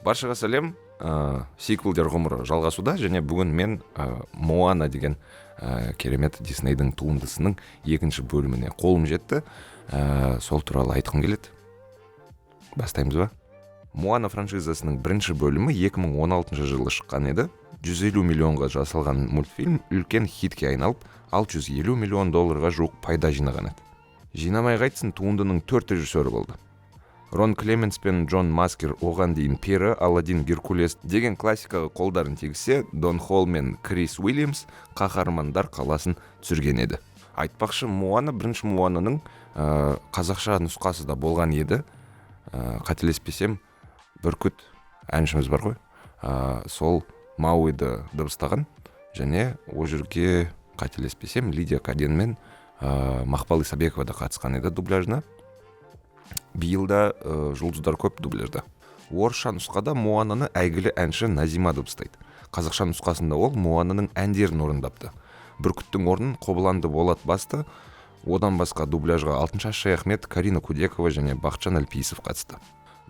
Баршаға сәлем. Сиквелдер ғұмыры жалғасуда, және бүгін мен Моана деген керемет Диснейдің туындысының екінші бөліміне қолым жетті. Сол туралы айтқым келеді. Бастаймыз ба? Моана франшизасының бірінші бөлімі 2016 жылы шыққан еді. 150 миллионға жасалған мультфильм үлкен хитке айналып, $650 миллион жуық пайда жинаған еді. Жинамай қайтсын, туындының 4 режиссері болды. Рон Клеменс пен Джон Маскер оған дейін Пері, Аладдин, Геркулес деген классикаға қолдарын тигізсе, Дон Холл мен Крис Уильямс қаһармандар қаласын түсірген еді. Айтпақшы, Моана бірінші Моананың қазақша нұсқасы да болған еді. Қателеспесем, Бүркіт әншіміз бар ғой. Сол Мауиді дыбыстаған, және ол жерге қателеспесем Лидия Каден мен Мақпал Исабекова да қатысқан еді дубляжына. Биылда жұлдыздар көп дубляжда. Орысша нұсқада Моананы әйгілі әнші Назима дыбыстайды. Қазақша нұсқасында ол Моананың әндерін орындапты. Бүркіттің орнын Қобыланды Болат басты. Одан басқа дубляжға Алтыншаш Шаяхмет, Карина Кудекова және Бақытжан Әлпейісов қатысты.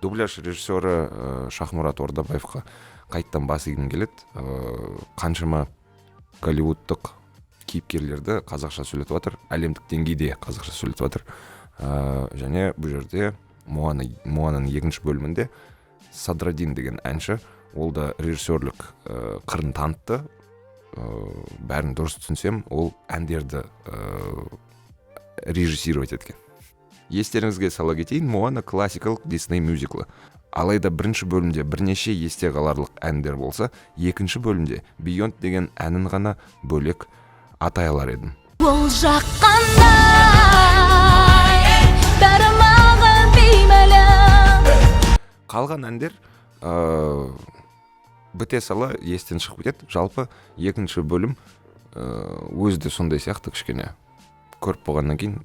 Дубляж режиссері Шахмұрат Ордабаевқа қайттан бас игім келеді. Қаншама голливудтық кейіпкерлерді қазақша сөйлетіп жатыр, әлемдік деңгейде қазақша сөйлетіп жатыр. Және бұл жерде Моананың екінші бөлімінде Садраддин деген әнші, ол да режиссерлік қырын танытты. Бәрін дұрыс түсінсем, ол әндерді режиссировать еткен. Естеріңізге сала кетейін, Моана классикалық Дисней мюзиклі. Алайда бірінші бөлімде бірнеше есте қаларлық әндер болса, екінші бөлімде Beyond деген әнін ғана бөлек атай алар едім. Ол жаққанда бәрі маған беймәлі. Қалған әндер біте сала естен шығып кетеді. Жалпы екінші бөлім өзі де сондай сияқты кішкене көріп болғаннан кейін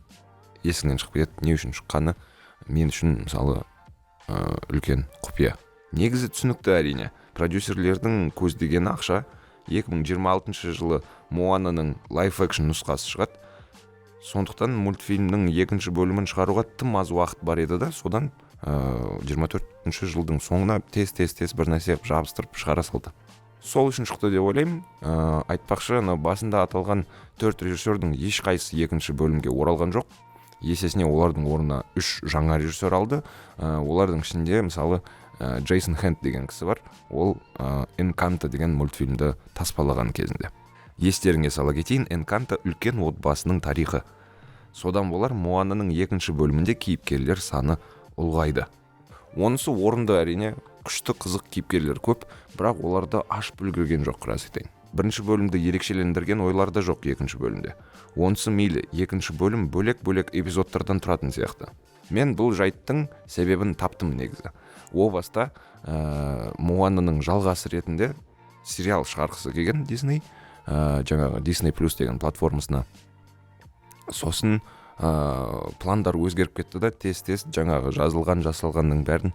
есіңнен шығып кетеді. Не үшін шыққаны мен үшін мысалы үлкен құпия. Негізі түсінікті әрине. Продюсерлердің көздеген ақша. 2026 жылы Моананың лайф-экшн нұсқасы шығады. Сондықтан мультфильмнің екінші бөлімін шығаруға тым аз уақыт бар еді да, содан 24 жылдың соңына тез бір нәрсе жабыстырып шығара салды. Сол үшін шықты деп ойлаймын. Айтпақшы, басында аталған 4 режиссердің ешқайсысы екінші бөлімге оралған жоқ. Есесіне олардың орнына 3 жаңа режиссер алды. Олардың ішінде мысалы Джейсон Хэнд деген кісі бар. Ол Энканто деген мультфильмді таспалаған кезінде. Естеріңе сала кетейін, Энканто үлкен отбасының тарихы. Содан болар Моананың екінші бөлімінде кейіпкерлер саны ұлғайды. Онысы орынды әрине, күшті қызық кейіпкерлер көп, бірақ оларды ашып үлгерген жоқ, рас айтайын. Бірінші бөлімді ерекшелендірген ойлар да жоқ екінші бөлімде. Онысы мейлі, екінші бөлім бөлек-бөлек эпизодтардан тұратын сияқты. Мен бұл жайттың себебін таптым негізі. О баста Моананың жалғасы ретінде сериал шығарғысы келген Дисней, жаңағы Disney Plus деген платформасына. Сосын пландар өзгеріп кетті да, тез жаңағы жасалғанның бәрін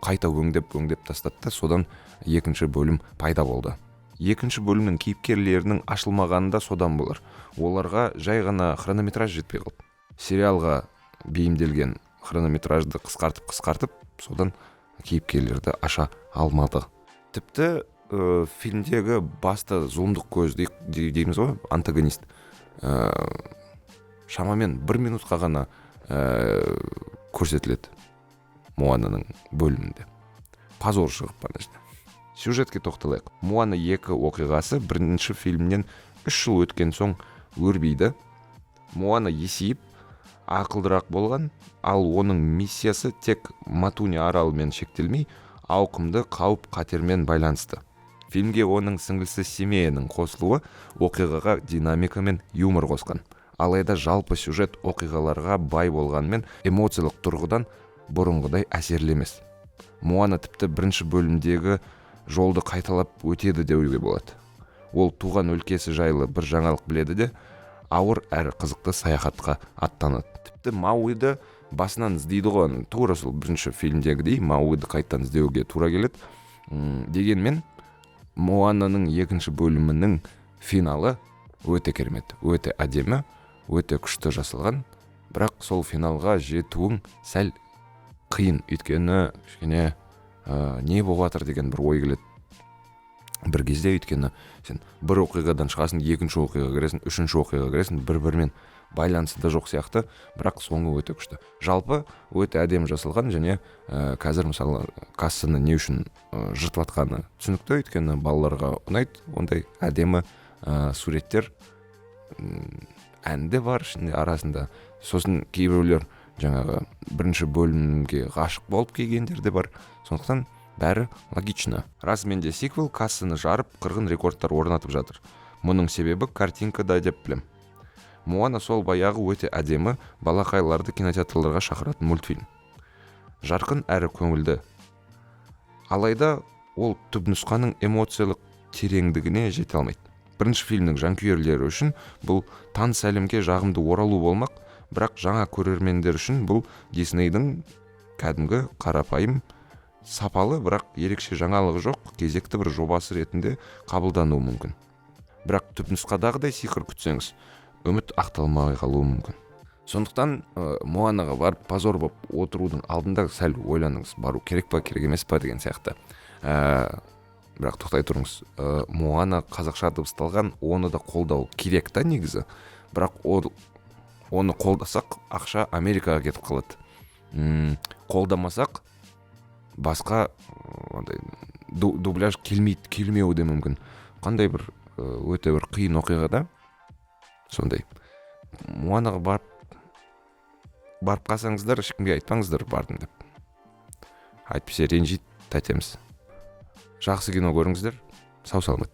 қайта өңдеп тастатты. Содан екінші бөлім пайда болды. Екінші бөлімнің кейіпкерлерінің ашылмағанында содан болар. Оларға жай ғана хронометраж жетпей қалды. Сериалға бейімделген хронометражды қысқартып, содан кейіпкерлерді аша алмады. Тіпті фильмдегі басты зұлымдық көз дейміз ғой, антагонист. Шамамен 1 минутқа ғана көрсетіледі Моананың бөлімінде. Позор шығып бара жатыр. Сюжетке тоқталайық. Моана 2 оқиғасы бірінші фильмнен 3 жыл өткен соң өрбейді. Моана есейіп, ақылдырақ болған, ал оның миссиясы тек Матуни аралымен шектелмей, ауқымды қауіп-қатермен байланысты. Фильмге оның сіңлісі Семеяның қосылуы оқиғаға динамика мен юмор қосқан. Алайда жалпы сюжет оқиғаларға бай болғанмен эмоциялық тұрғыдан бұрынғыдай әсерлі емес. Моана тіпті бірінші бөлімдегі жолды қайталап өтеді деуге болады. Ол туған өлкесі жайлы бір жаңалық біледі де, ауыр әрі қызықты саяхатқа аттанады. Тіпті Мауиді басынан іздейді ғой, тура сол бірінші фильмдегідей Мауиді қайттан іздеуге тура келеді. Дегенмен Моананың екінші бөлімінің финалы өте керемет, өте әдемі, өте күшті жасалған. Бірақ сол финалға жетуің сәл қиын, өйткені кішкене не болып жатыр деген бір ой келеді бір кезде. Өйткені сен бір оқиғадан шығасың, екінші оқиғаға кіресің, үшінші оқиғаға кіресің, бір-бірімен байланысы да жоқ сияқты, бірақ соңы өте күшті. Жалпы өте әдемі жасалған, және қазір мысалы кассаны не үшін жыртып жатқаны түсінікті, өйткені балаларға ұнайды ондай әдемі суреттер. Ән де бар ішінде арасында. Сосын кейбіреулер жаңағы бірінші бөлімге ғашық болып келгендер де бар. Сондықтан бәрі логично. Расымен де сиквел кассаны жарып қырғын рекордтар орнатып жатыр. Мұның себебі картинкада деп білем. Моана сол баяғы өте әдемі балақайларды кинотеатрларға шақыратын мультфильм. Жарқын әрі көңілді. Алайда ол түпнұсқаның эмоциялық тереңдігіне жете алмайды. Бірінші фильмнің жанкүйерлері үшін бұл таныс әлемге жағымды оралу болмақ, бірақ жаңа көрермендер үшін бұл Диснейдің кәдімгі қарапайым, сапалы, бірақ ерекше жаңалығы жоқ кезекті бір жобасы ретінде қабылдануы мүмкін. Бірақ түпнұсқадағыдай сиқыр күтсеңіз, үміт ақталмай қалуы мүмкін. Сондықтан Моанаға барып позор болып отырудың алдында сәл ойланыңыз, бару керек па, керек емес па деген сияқты. Бірақ тоқтай тұрыңыз, Моана қазақша дыбысталған, оны да қолдау керек та негізі. Бірақ оны қолдасақ, ақша Америкаға кетіп қалады. Қолдамасақ, басқа дубляж келмеуі де мүмкін. Қандай бір өте бір қиын оқиғада сондай. Моанаға барып қалсаңыздар, ешкімге айтпаңыздар бардым деп. Айтпесе ренжиді тәтеміз. Жақсы кино көріңіздер. Сау саламат.